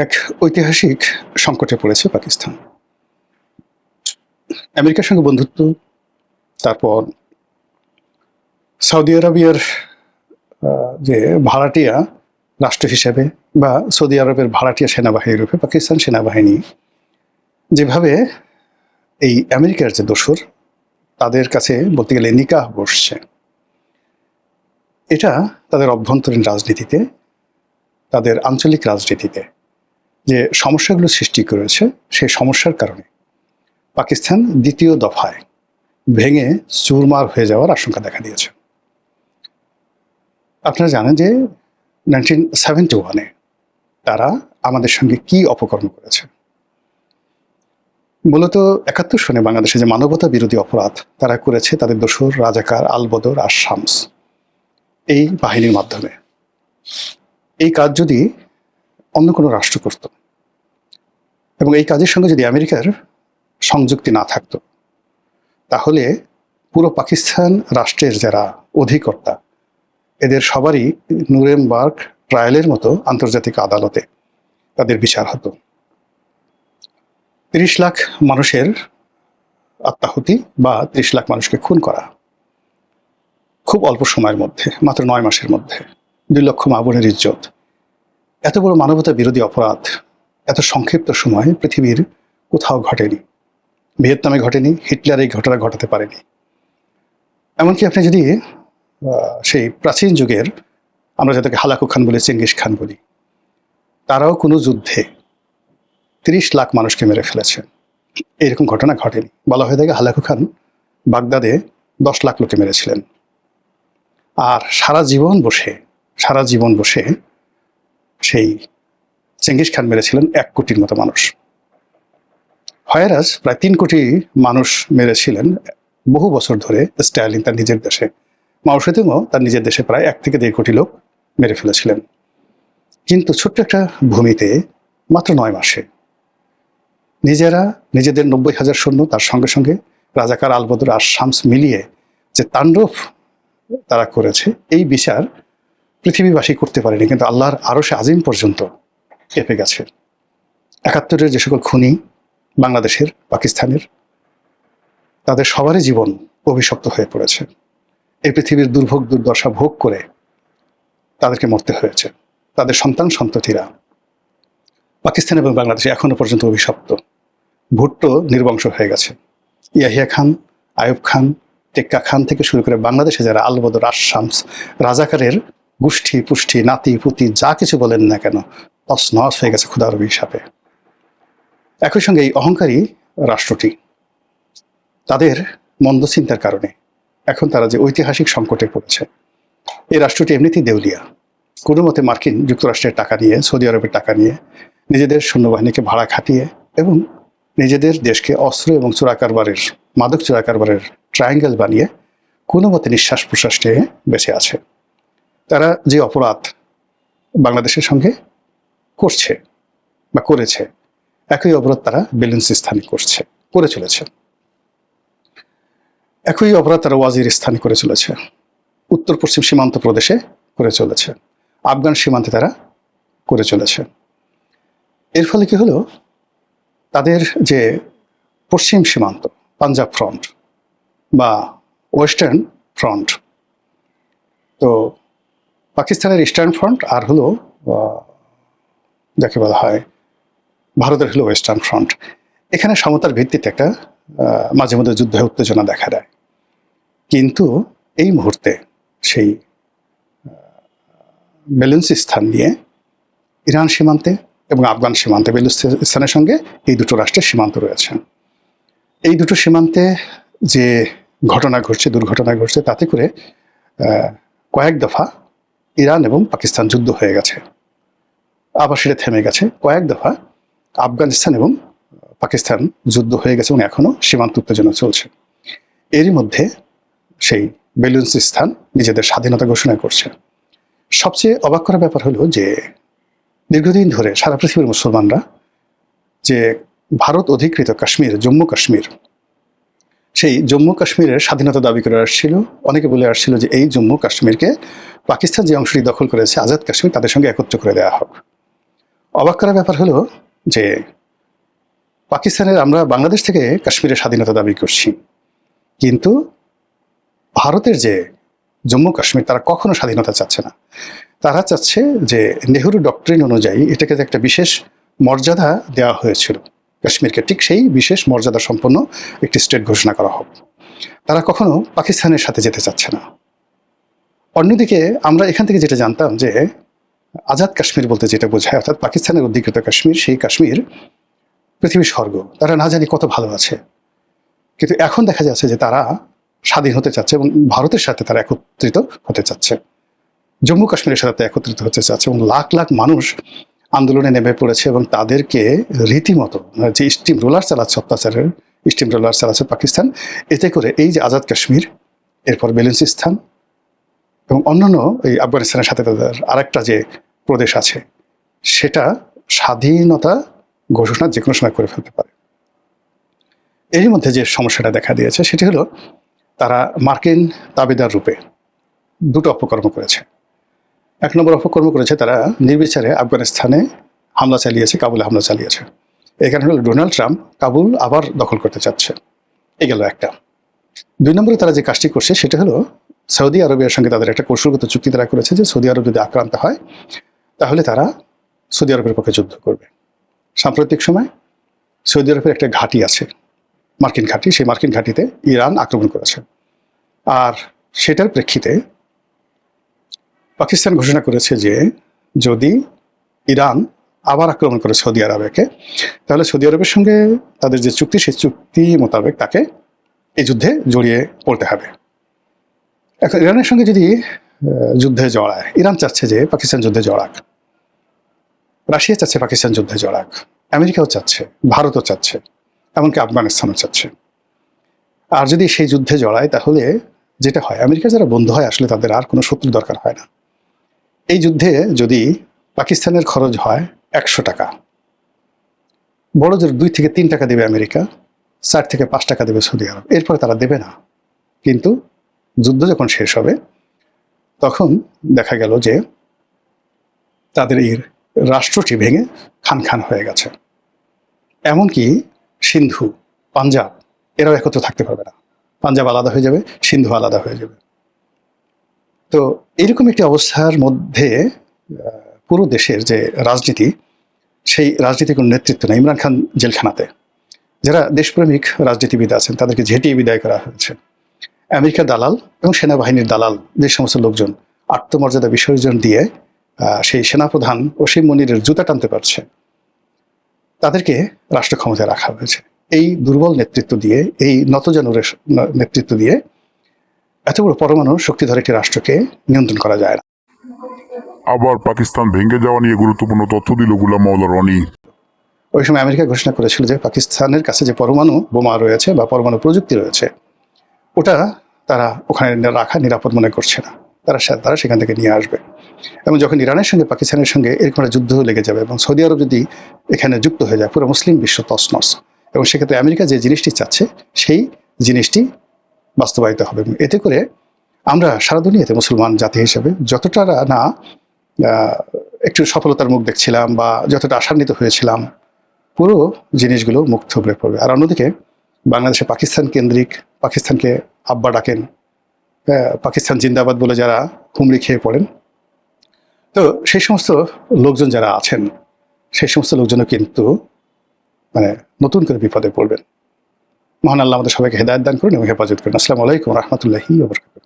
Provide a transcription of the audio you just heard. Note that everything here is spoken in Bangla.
এক ঐতিহাসিক সংকটে পড়েছে পাকিস্তান। আমেরিকার সঙ্গে বন্ধুত্ব, তারপর সৌদি আরবের যে ভাড়াটিয়া রাষ্ট্র হিসেবে বা সৌদি আরবের ভাড়াটিয়া সেনাবাহিনী রূপে পাকিস্তান সেনাবাহিনী যেভাবে এই আমেরিকার যে দোসর তাদের কাছে বলতে গেলে নিকাহ বসছে, এটা তাদের অভ্যন্তরীণ রাজনীতিতে, তাদের আঞ্চলিক রাজনীতিতে যে সমস্যাগুলো সৃষ্টি করেছে, সেই সমস্যার কারণে পাকিস্তান দ্বিতীয় দফায় ভেঙে চুরমার হয়ে যাওয়ার আশঙ্কা দেখা দিয়েছে। আপনারা জানেন যে 1971-এ তারা আমাদের সঙ্গে কি অপকর্ম করেছে। মূলত 71 সনে বাংলাদেশে যে মানবতা বিরোধী অপরাধ তারা করেছে তাদের দোসর রাজাকার, আল বদর আর শামস এই বাহিনীর মাধ্যমে। এই কাজ যদি অন্য কোনো রাষ্ট্র করত এবং এই কাজের সঙ্গে যদি আমেরিকার সংযুক্তি না থাকতো, তাহলে পুরো পাকিস্তান রাষ্ট্রের যারা অধিকর্তা এদের সবারই নুরেমবার্গ ট্রায়ালের মতো আন্তর্জাতিক আদালতে তাদের বিচার হতো। 30 লাখ মানুষের আত্মাহুতি বা 30 লাখ মানুষকে খুন করা খুব অল্প সময়ের মধ্যে, মাত্র 9 মাসের মধ্যে 2 লক্ষ মা বোনের ইজ্জত, এত বড় মানবতা বিরোধী অপরাধ এত সংক্ষিপ্ত সময় পৃথিবীর কোথাও ঘটেনি। ভিয়েতনামে ঘটেনি, হিটলার এই ঘটনা ঘটাতে পারেনি। এমনকি আপনি যদি সেই প্রাচীন যুগের, আমরা যাদেরকে হালাকু খান বলি, চেঙ্গিস খান বলি, তারাও কোনো যুদ্ধে 30 লাখ মানুষকে মেরে ফেলেছে, এরকম ঘটনা ঘটেনি। বলা হয়ে থাকে হালাকু খান বাগদাদে 10 লাখ লোকে মেরেছিলেন, আর সারা জীবন বসে সেই চেঙ্গিস খান মেরেছিলেন 1 কোটির মতো মানুষ। হয়রাজ প্রায় 3 কোটি মানুষ মেরেছিলেন বহু বছর ধরে স্ট্যালিন তার নিজের দেশে। মাও সেতুংও তার নিজের দেশে প্রায় 1 থেকে 1.5 কোটি লোক মেরে ফেলেছিলেন। কিন্তু ছোট্ট একটা ভূমিতে মাত্র 9 মাসে নিজেরা নিজেদের 90,000 সৈন্য, তার সঙ্গে সঙ্গে রাজাকার, আল বদর আর শামস মিলিয়ে যে তাণ্ডব তারা করেছে, এই বিচার পৃথিবীবাসী করতে পারেনি, কিন্তু আল্লাহর আরশে আজিম পর্যন্ত কেঁপে গেছে। 71-এর যে সকল খুনি বাংলাদেশের, পাকিস্তানের, তাদের সবারই জীবন অভিশপ্ত হয়ে পড়েছে। এই পৃথিবীর দুর্ভোগ দুর্দশা ভোগ করে তাদেরকে মরতে হয়েছে। তাদের সন্তান সন্ততিরা পাকিস্তান এবং বাংলাদেশে এখনো পর্যন্ত অভিশপ্ত। ভুট্টো নির্বংশ হয়ে গেছে। ইয়াহিয়া খান, আয়ুব খান, টেক্কা খান থেকে শুরু করে বাংলাদেশে যারা আল বদর, আর শামস, রাজাকারের গোষ্ঠী পুষ্টি, নাতি পুতি যা কিছু বলেন না কেন, তছনছ হয়ে গেছে খোদার অভিশাপে। একই সঙ্গে এই অহংকারী রাষ্ট্রটি তাদের মন্দ চিন্তার কারণে এখন তারা যে ঐতিহাসিক সংকটে পড়েছে, এই রাষ্ট্রটি এমনিতেই দেউলিয়া। কোনো মতে মার্কিন যুক্তরাষ্ট্রের টাকা নিয়ে, সৌদি আরবের টাকা নিয়ে, নিজেদের সৈন্যবাহিনীকে ভাড়া খাটিয়ে এবং নিজেদের দেশকে অস্ত্র এবং চোরাকারবারের, মাদক চোরাকারবারের ট্রায়াঙ্গেল বানিয়ে কোনো মতে নিঃশ্বাস প্রশ্বাস নিয়ে বেঁচে আছে। তারা যে অপরাধ বাংলাদেশের সঙ্গে করছে বা করেছে, একই অপরাধ তারা বেলুচিস্তানে করে চলেছে। একই অপরাধ তারা ওয়াজিরিস্তানে করে চলেছে, উত্তর পশ্চিম সীমান্ত প্রদেশে করে চলেছে, আফগান সীমান্তে তারা করে চলেছে। এর ফলে কি হলো, তাদের যে পশ্চিম সীমান্ত, পাঞ্জাব ফ্রন্ট বা ওয়েস্টার্ন ফ্রন্ট, তো পাকিস্তানের ইস্টার্ন ফ্রন্ট আর হলো যাকে বলা হয় ভারতের হলো ওয়েস্টার্ন ফ্রন্ট, এখানে সমতার ভিত্তিতে একটা মাঝে মধ্যে যুদ্ধ উত্তেজনা দেখা দেয়। কিন্তু এই মুহূর্তে সেই বেলুচিস্তান নিয়ে ইরান সীমান্তে এবং আফগান সীমান্তে, বেলুচিস্তানের সঙ্গে এই দুটো রাষ্ট্রের সীমান্ত রয়েছে। এই দুটো সীমান্তে যে ঘটনা ঘটছে, দুর্ঘটনা ঘটছে, তাতে করে কয়েক দফা ইরান এবং পাকিস্তান যুদ্ধ হয়ে গেছে, আবার সেটা থেমে গেছে। কয়েক দফা আফগানিস্তান এবং পাকিস্তান যুদ্ধ হয়ে গেছে এবং এখনো সীমান্ত উত্তেজনা চলছে। এরই মধ্যে সেই বেলুচিস্তান নিজেদের স্বাধীনতা ঘোষণা করছে। সবচেয়ে অবাক করার ব্যাপার হলো যে দীর্ঘদিন ধরে সারা পৃথিবীর মুসলমানরা যে ভারত অধিকৃত কাশ্মীর, জম্মু কাশ্মীর, সেই জম্মু কাশ্মীরের স্বাধীনতা দাবি করে আসছিল। অনেকে বলে আসছিল যে এই জম্মু কাশ্মীরকে পাকিস্তান যে অংশটি দখল করেছে, আজাদ কাশ্মীর, তাদের সঙ্গে একত্র করে দেওয়া হোক। অবাক করার ব্যাপার হলো যে আমরা বাংলাদেশ থেকে কাশ্মীরের স্বাধীনতা দাবি করছি, কিন্তু ভারতের যে জম্মু কাশ্মীর তারা কখনো স্বাধীনতা চাচ্ছে না। তারা চাচ্ছে যে নেহরু ডক্ট্রিন অনুযায়ী এটাকে যে একটা বিশেষ মর্যাদা দেওয়া হয়েছিল কাশ্মীরকে, ঠিক সেই বিশেষ মর্যাদা সম্পন্ন একটি স্টেট ঘোষণা করা হোক। তারা কখনো পাকিস্তানের সাথে যেতে চাচ্ছে না। অন্যদিকে আমরা এখান থেকে যেটা জানতাম যে আজাদ কাশ্মীর বলতে যেটা বোঝায়, অর্থাৎ পাকিস্তানের অধিকৃত কাশ্মীর, সেই কাশ্মীর পৃথিবীর স্বর্গ, তারা না জানি কত ভালো আছে। কিন্তু এখন দেখা যাচ্ছে যে তারা স্বাধীন হতে চাচ্ছে এবং ভারতের সাথে তারা একত্রিত হতে চাচ্ছে, জম্মু কাশ্মীরের সাথে একত্রিত হতে চাচ্ছে, এবং লাখ লাখ মানুষ আন্দোলনে নেমে পড়েছে এবং তাদেরকে রীতিমতো যে স্টিম রোলার চালাচ্ছে, অত্যাচারের স্টিম রোলার চালাচ্ছে পাকিস্তান, এতে করে এই যে আজাদ কাশ্মীর, এরপর বেলুচিস্তান এবং অন্যান্য এই আফগানিস্তানের সাথে তাদের আরেকটা যে প্রদেশ আছে, সেটা স্বাধীনতা ঘোষণা যে কোনো সময় করে ফেলতে পারে। এরই মধ্যে যে সমস্যাটা দেখা দিয়েছে সেটি হলো তারা মার্কিন তাবেদার রূপে দুটো অপকর্ম করেছে। এক নম্বর অপকর্ম করেছে, তারা নির্বিচারে আফগানিস্তানে হামলা চালিয়েছে, কাবুলে হামলা চালিয়েছে। এখানে হলো ডোনাল্ড ট্রাম্প কাবুল আবার দখল করতে চাচ্ছে, এ গেল একটা। দুই নম্বরে তারা যে কাজটি করছে সেটা হলো সৌদি আরবের সঙ্গে তাদের একটা কৌশলগত চুক্তি তারা করেছে যে সৌদি আরব যদি আক্রান্ত হয় তাহলে তারা সৌদি আরবের পক্ষে যুদ্ধ করবে। সাম্প্রতিক সময় সৌদি আরবের একটা ঘাঁটি আছে, মার্কিন ঘাঁটি, সেই মার্কিন ঘাঁটিতে ইরান আক্রমণ করেছে। আর সেটার প্রেক্ষিতে পাকিস্তান ঘোষণা করেছে যে যদি ইরান আবার আক্রমণ করে সৌদি আরবকে, তাহলে সৌদি আরবের সঙ্গে তাদের যে চুক্তি, সেই চুক্তি মোতাবেক তাকে এই যুদ্ধে জড়িয়ে পড়তে হবে। এখন ইরানের সঙ্গে যদি যুদ্ধে জড়ায়, ইরান চাচ্ছে যে পাকিস্তান যুদ্ধে জড়াক, রাশিয়া চাচ্ছে পাকিস্তান যুদ্ধে জড়াক, আমেরিকাও চাচ্ছে, ভারতও চাচ্ছে, এমনকি আফগানিস্তানও চাচ্ছে। আর যদি সেই যুদ্ধে জড়ায় তাহলে যেটা হয়, আমেরিকার যারা বন্ধু হয় আসলে তাদের আর কোনো শত্রু দরকার হয় না। এই যুদ্ধে যদি পাকিস্তানের খরচ হয় 100 টাকা, বড় জোর 2 থেকে 3 টাকা দেবে আমেরিকা, 4 থেকে 5 টাকা দেবে সৌদি আরব, এরপরে তারা দেবে না। কিন্তু যুদ্ধ যখন শেষ হবে তখন দেখা গেল যে তাদের এই রাষ্ট্রটি ভেঙে খান খান হয়ে গেছে। এমনকি সিন্ধু, পাঞ্জাব এরাও একত্র থাকতে পারবে না, পাঞ্জাব আলাদা হয়ে যাবে, সিন্ধু আলাদা হয়ে যাবে। তো এরকম একটি অবস্থার মধ্যে পুরো দেশের যে রাজনীতি, সেই রাজনীতির কোনো নেতৃত্ব নেই। ইমরান খান জেলখানাতে, যারা দেশপ্রেমিক রাজনীতিবিদ আছেন তাদেরকে ঝেঁটিয়ে বিদায় করা হয়েছে। আমেরিকার দালাল এবং সেনাবাহিনীর দালাল যে সমস্ত লোকজন আত্মমর্যাদা বিসর্জন দিয়ে সেই সেনাপ্রধান ওসিম মনিরের জুতা টানতে পারছে, তাদেরকে রাষ্ট্র ক্ষমতায় রাখা হয়েছে। এই দুর্বল নেতৃত্ব দিয়ে, এই নতজানুরের নেতৃত্ব দিয়ে এত বড় পরমাণু শক্তিধর একটি রাষ্ট্রকে নিয়ন্ত্রণ করা যায় না। আবার পাকিস্তান ভেঙে যাওয়া নিয়ে গুরুত্বপূর্ণ তথ্য দিল গোলাম মাওলা রনি। ওই সময় আমেরিকা ঘোষণা করেছিল যে পাকিস্তানের কাছে যে পরমাণু বোমা রয়েছে বা পরমাণু প্রযুক্তি রয়েছে, ওটা তারা ওখানে রাখা নিরাপদ মনে করছে না, তারা সেখান থেকে নিয়ে আসবে। এবং যখন ইরানের সঙ্গে পাকিস্তানের সঙ্গে এরকম একটা যুদ্ধ লেগে যাবে এবং সৌদি আরব যদি এখানে যুক্ত হয়ে যায়, পুরো মুসলিম বিশ্ব তছনছ, এবং সেক্ষেত্রে আমেরিকা যে জিনিসটি চাচ্ছে সেই জিনিসটি বাস্তবায়িত হবে। এতে করে আমরা সারা দুনিয়াতে মুসলমান জাতি হিসেবে যতটা না একটু সফলতার মুখ দেখছিলাম বা যতটা আশান্বিত হয়েছিলাম, পুরো জিনিসগুলো মুখ থুবড়ে পড়বে। আর অন্যদিকে বাংলাদেশে পাকিস্তান কেন্দ্রিক, পাকিস্তানকে আব্বা ডাকেন, পাকিস্তান জিন্দাবাদ বলে যারা হুমড়ি খেয়ে পড়েন, তো সেই সমস্ত লোকজন যারা আছেন, সেই সমস্ত লোকজনও কিন্তু নতুন করে বিপদে পড়বেন। মহান আল্লাহ আমাদের সবাইকে হেদায়েত দান করুন এবং হেফাজত করুন। আসসালামু আলাইকুম ওয়া রাহমাতুল্লাহি ওয়া বারাকাতুহু।